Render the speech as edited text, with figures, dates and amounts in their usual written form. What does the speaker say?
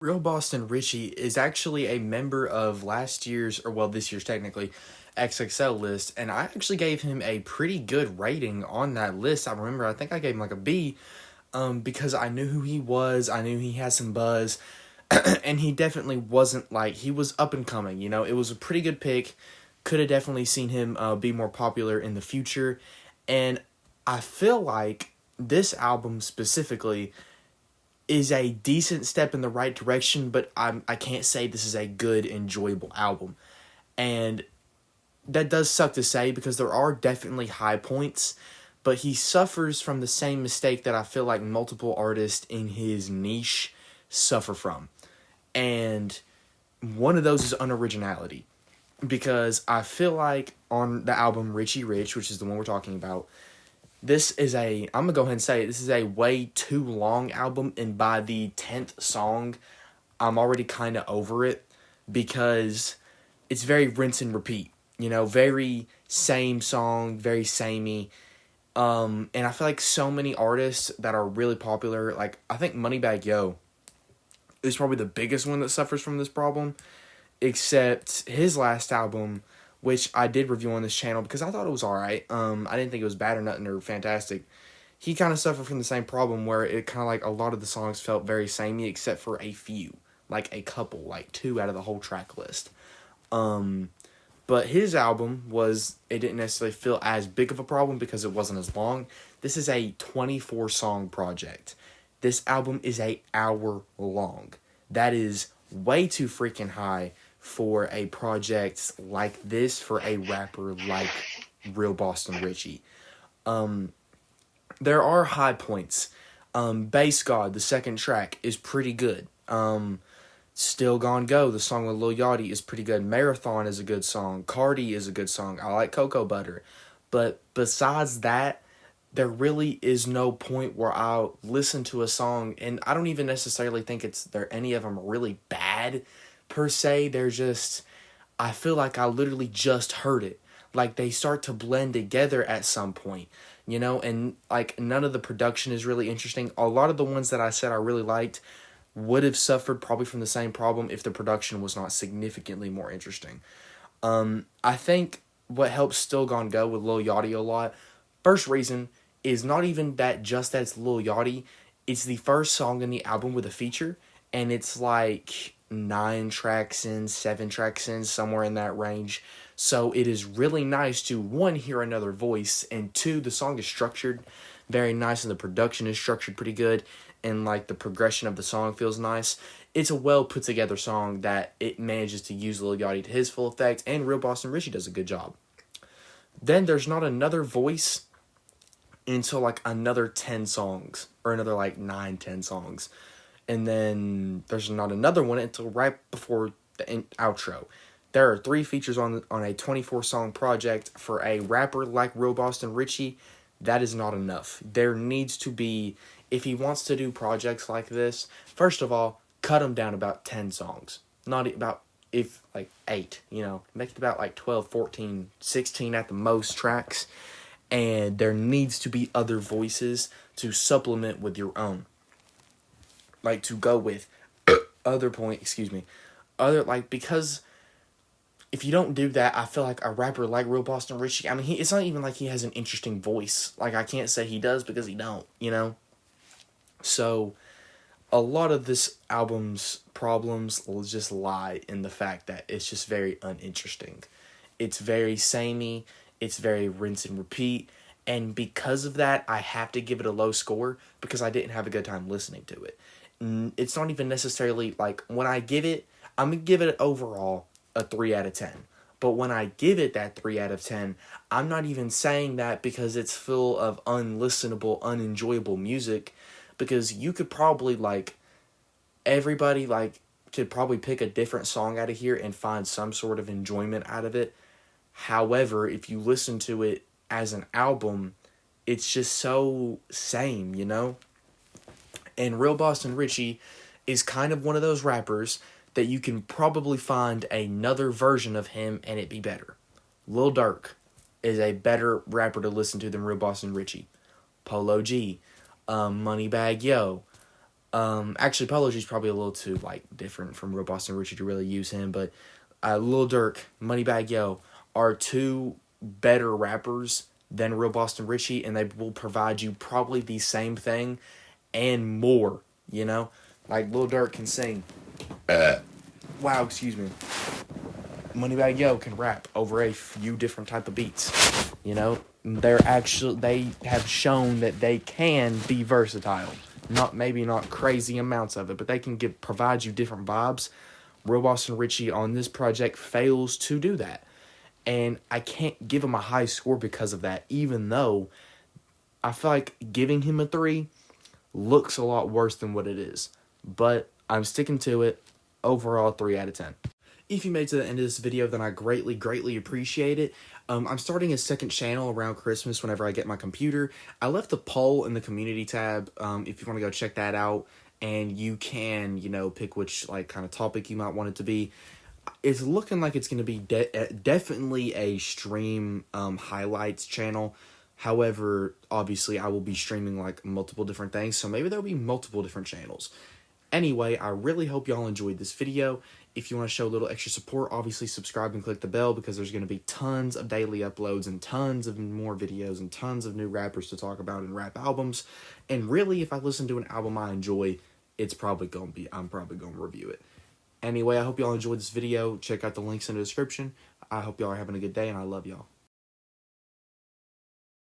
Real Boston Richey is actually a member of last year's, or well, this year's technically, XXL list, and I actually gave him a pretty good rating on that list. I remember, I think I gave him like a B, because I knew who he was, I knew he had some buzz, and he definitely wasn't like, he was up and coming, it was a pretty good pick. Could have definitely seen him be more popular in the future, and I feel like this album specifically is a decent step in the right direction, but I can't say this is a good, enjoyable album. And that does suck to say because there are definitely high points, but he suffers from the same mistake that I feel like multiple artists in his niche suffer from. And one of those is unoriginality. Because I feel like on the album Richie Rich, which is the one we're talking about, I'm going to go ahead and say it, this is a way too long album, and by the 10th song, I'm already kind of over it, because it's very rinse and repeat, very same song, very samey, and I feel like so many artists that are really popular, like, I think Moneybagg Yo is probably the biggest one that suffers from this problem, except his last album, which I did review on this channel because I thought it was alright. I didn't think it was bad or nothing or fantastic. He kind of suffered from the same problem where it kind of like a lot of the songs felt very samey except for a few. Like a couple, like 2 out of the whole track list. But his album it didn't necessarily feel as big of a problem because it wasn't as long. This is a 24 song project. This album is an hour long. That is way too freaking high for a project like this, for a rapper like Real Boston Richey. There are high points. Bass God, the second track, is pretty good. Still Gon' Go, the song with Lil Yachty, is pretty good. Marathon is a good song. Cardi is a good song. I like Cocoa Butter. But besides that, there really is no point where I'll listen to a song, and I don't even necessarily think any of them are really bad, per se. They're just, I feel like I literally just heard it. Like, they start to blend together at some point, and, like, none of the production is really interesting. A lot of the ones that I said I really liked would have suffered probably from the same problem if the production was not significantly more interesting. I think what helps Still Gon' Go with Lil Yachty a lot, first reason, is not even that just that it's Lil Yachty, it's the first song in the album with a feature, and it's like 9 tracks in, 7 tracks in, somewhere in that range. So it is really nice to, 1, hear another voice, and 2, the song is structured very nice, and the production is structured pretty good, and like the progression of the song feels nice. It's a well put together song that it manages to use Lil Yachty to his full effect, and Real Boston Richey does a good job. Then there's not another voice until like another 10 songs, or another like 9-10 songs. And then there's not another one until right before the outro. There are 3 features on a 24 song project. For a rapper like Real Boston Richey, that is not enough. There needs to be, if he wants to do projects like this, first of all, cut them down about 10 songs. Not about, if like 8, make it about like 12, 14, 16 at the most tracks. And there needs to be other voices to supplement with your own. Like, to go with because if you don't do that, I feel like a rapper like Real Boston Richey, it's not even like he has an interesting voice. Like, I can't say he does because he don't, So, a lot of this album's problems will just lie in the fact that it's just very uninteresting. It's very samey, it's very rinse and repeat, and because of that, I have to give it a low score because I didn't have a good time listening to it. It's not even necessarily, like, when I give it, I'm going to give it overall a 3 out of 10. But when I give it that 3 out of 10, I'm not even saying that because it's full of unlistenable, unenjoyable music, because you could probably, everybody, could probably pick a different song out of here and find some sort of enjoyment out of it. However, if you listen to it as an album, it's just so same, And Real Boston Richey is kind of one of those rappers that you can probably find another version of him and it be better. Lil Durk is a better rapper to listen to than Real Boston Richey. Polo G, Moneybagg Yo, Actually, Polo G's probably a little too like different from Real Boston Richey to really use him, but Lil Durk, Moneybagg Yo are two better rappers than Real Boston Richey, and they will provide you probably the same thing and more. You know, like Lil Durk can sing. Wow, excuse me. Moneybagg Yo can rap over a few different type of beats. You know, they have shown that they can be versatile. Maybe not crazy amounts of it, but they can provide you different vibes. Real Boston Richey on this project fails to do that. And I can't give him a high score because of that, even though I feel like giving him a 3 looks a lot worse than what it is. But I'm sticking to it. Overall, 3 out of 10. If you made it to the end of this video, then I greatly, greatly appreciate it. I'm starting a second channel around Christmas whenever I get my computer. I left a poll in the community tab if you want to go check that out. And you can, you know, pick which, like, kind of topic you might want it to be. It's looking like it's going to be definitely a stream highlights channel. However, obviously, I will be streaming, like, multiple different things. So maybe there'll be multiple different channels. Anyway, I really hope y'all enjoyed this video. If you want to show a little extra support, obviously subscribe and click the bell because there's going to be tons of daily uploads and tons of more videos and tons of new rappers to talk about and rap albums. And really, if I listen to an album I enjoy, I'm probably going to review it. Anyway, I hope y'all enjoyed this video. Check out the links in the description. I hope y'all are having a good day, and I love y'all.